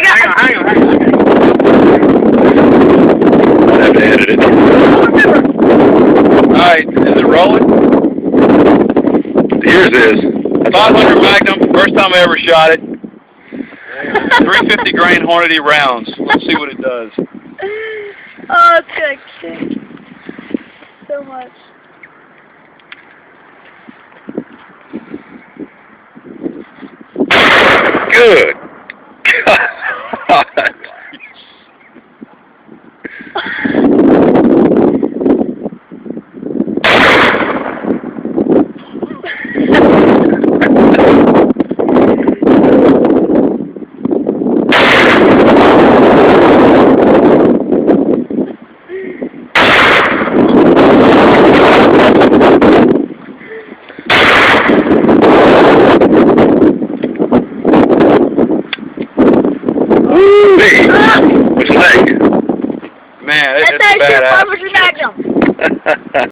Hang on. I'd have to edit it. Alright, is it rolling? Yours is. 500 Magnum, first time I ever shot it. 350 grain Hornady rounds. Let's see what it does. Oh, it's gonna kick so much. Good. God. Hey, which leg? Man, it's That's actually badass. 500 Magnum.